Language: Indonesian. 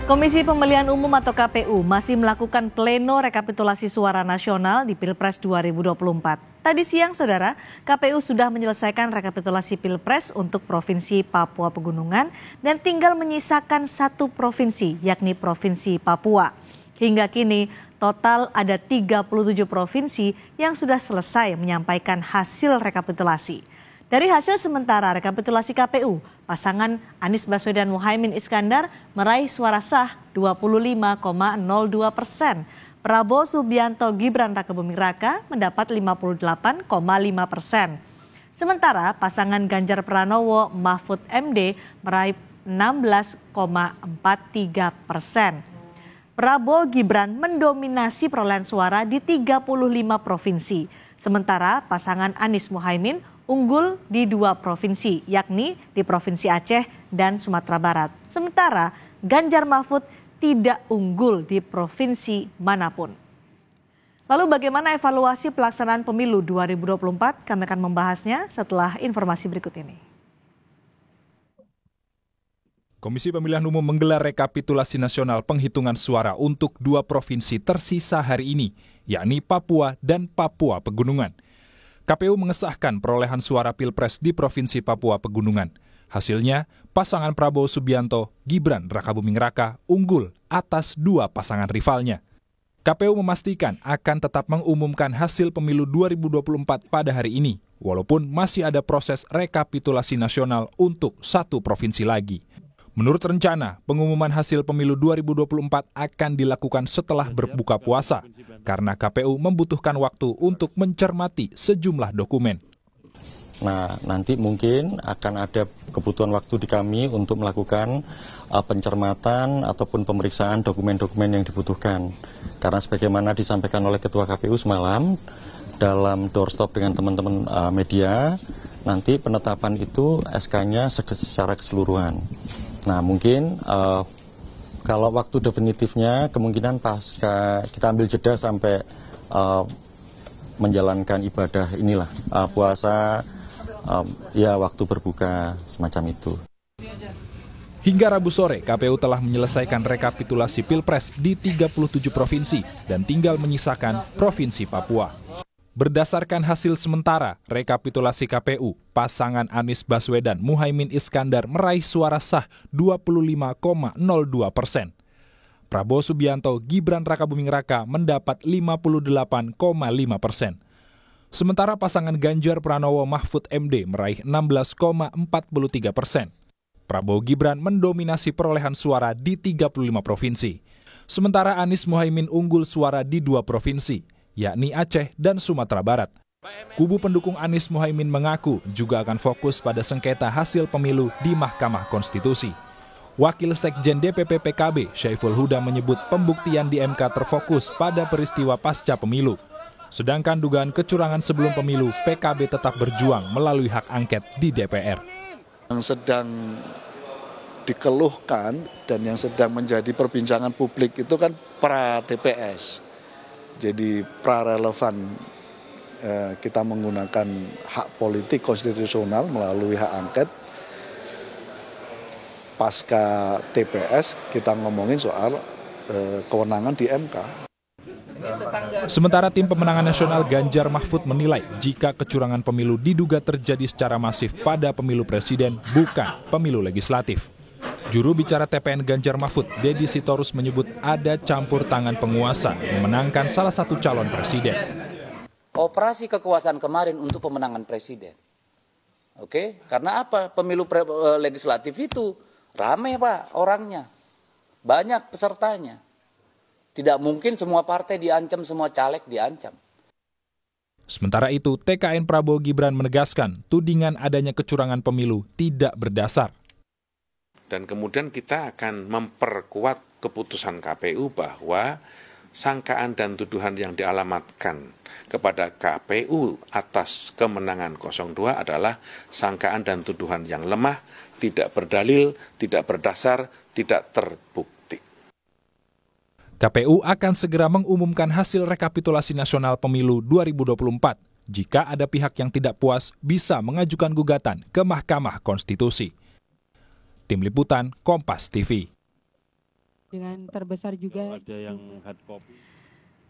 Komisi Pemilihan Umum atau KPU masih melakukan pleno rekapitulasi suara nasional di Pilpres 2024. Tadi siang, Saudara, KPU sudah menyelesaikan rekapitulasi Pilpres untuk Provinsi Papua Pegunungan dan tinggal menyisakan satu provinsi, yakni Provinsi Papua. Hingga kini, total ada 37 provinsi yang sudah selesai menyampaikan hasil rekapitulasi. Dari hasil sementara rekapitulasi KPU, pasangan Anies Baswedan Muhaimin Iskandar meraih suara sah 25,02%. Prabowo Subianto Gibran Rakabuming Raka mendapat 58,5%. Sementara pasangan Ganjar Pranowo Mahfud MD meraih 16,43%. Prabowo Gibran mendominasi perolehan suara di 35 provinsi. Sementara pasangan Anies Muhaimin unggul di 2 provinsi, yakni di Provinsi Aceh dan Sumatera Barat. Sementara Ganjar Mahfud tidak unggul di provinsi manapun. Lalu bagaimana evaluasi pelaksanaan pemilu 2024? Kami akan membahasnya setelah informasi berikut ini. Komisi Pemilihan Umum menggelar rekapitulasi nasional penghitungan suara untuk 2 provinsi tersisa hari ini, yakni Papua dan Papua Pegunungan. KPU mengesahkan perolehan suara Pilpres di Provinsi Papua Pegunungan. Hasilnya, pasangan Prabowo Subianto Gibran Rakabuming Raka unggul atas 2 pasangan rivalnya. KPU memastikan akan tetap mengumumkan hasil pemilu 2024 pada hari ini, walaupun masih ada proses rekapitulasi nasional untuk 1 provinsi lagi. Menurut rencana, pengumuman hasil pemilu 2024 akan dilakukan setelah berbuka puasa, karena KPU membutuhkan waktu untuk mencermati sejumlah dokumen. Nah, nanti mungkin akan ada kebutuhan waktu di kami untuk melakukan pencermatan ataupun pemeriksaan dokumen-dokumen yang dibutuhkan. Karena sebagaimana disampaikan oleh Ketua KPU semalam, dalam doorstop dengan teman-teman media, nanti penetapan itu SK-nya secara keseluruhan. Nah, mungkin kalau waktu definitifnya kemungkinan pasca kita ambil jeda sampai menjalankan ibadah inilah puasa, ya waktu berbuka semacam itu. Hingga Rabu sore, KPU telah menyelesaikan rekapitulasi Pilpres di 37 provinsi dan tinggal menyisakan Provinsi Papua. Berdasarkan hasil sementara rekapitulasi KPU, pasangan Anies Baswedan Muhaimin Iskandar meraih suara sah 25,02%. Prabowo Subianto Gibran Rakabuming Raka mendapat 58,5%. Sementara pasangan Ganjar Pranowo Mahfud MD meraih 16,43%. Prabowo Gibran mendominasi perolehan suara di 35 provinsi. Sementara Anies Muhaimin unggul suara di 2 provinsi, yakni Aceh dan Sumatera Barat. Kubu pendukung Anies Muhaimin mengaku juga akan fokus pada sengketa hasil pemilu di Mahkamah Konstitusi. Wakil Sekjen DPP PKB, Syaiful Huda menyebut pembuktian di MK terfokus pada peristiwa pasca pemilu. Sedangkan dugaan kecurangan sebelum pemilu, PKB tetap berjuang melalui hak angket di DPR. Yang sedang dikeluhkan dan yang sedang menjadi perbincangan publik itu kan pra-TPS. Jadi pra-relevan, kita menggunakan hak politik konstitusional melalui hak angket. Pasca TPS kita ngomongin soal kewenangan di MK. Sementara tim pemenangan nasional Ganjar Mahfud menilai jika kecurangan pemilu diduga terjadi secara masif pada pemilu presiden, bukan pemilu legislatif. Juru bicara TPN Ganjar Mahfud, Deddy Sitorus menyebut ada campur tangan penguasa memenangkan salah satu calon presiden. Operasi kekuasaan kemarin untuk pemenangan presiden. Oke, karena apa? Pemilu legislatif itu ramai Pak orangnya, banyak pesertanya. Tidak mungkin semua partai diancam, semua caleg diancam. Sementara itu, TKN Prabowo Gibran menegaskan tudingan adanya kecurangan pemilu tidak berdasar. Dan kemudian kita akan memperkuat keputusan KPU bahwa sangkaan dan tuduhan yang dialamatkan kepada KPU atas kemenangan 02 adalah sangkaan dan tuduhan yang lemah, tidak berdalil, tidak berdasar, tidak terbukti. KPU akan segera mengumumkan hasil rekapitulasi nasional pemilu 2024. Jika ada pihak yang tidak puas, bisa mengajukan gugatan ke Mahkamah Konstitusi. Tim Liputan Kompas TV. dengan terbesar juga. Ada yang hard copy.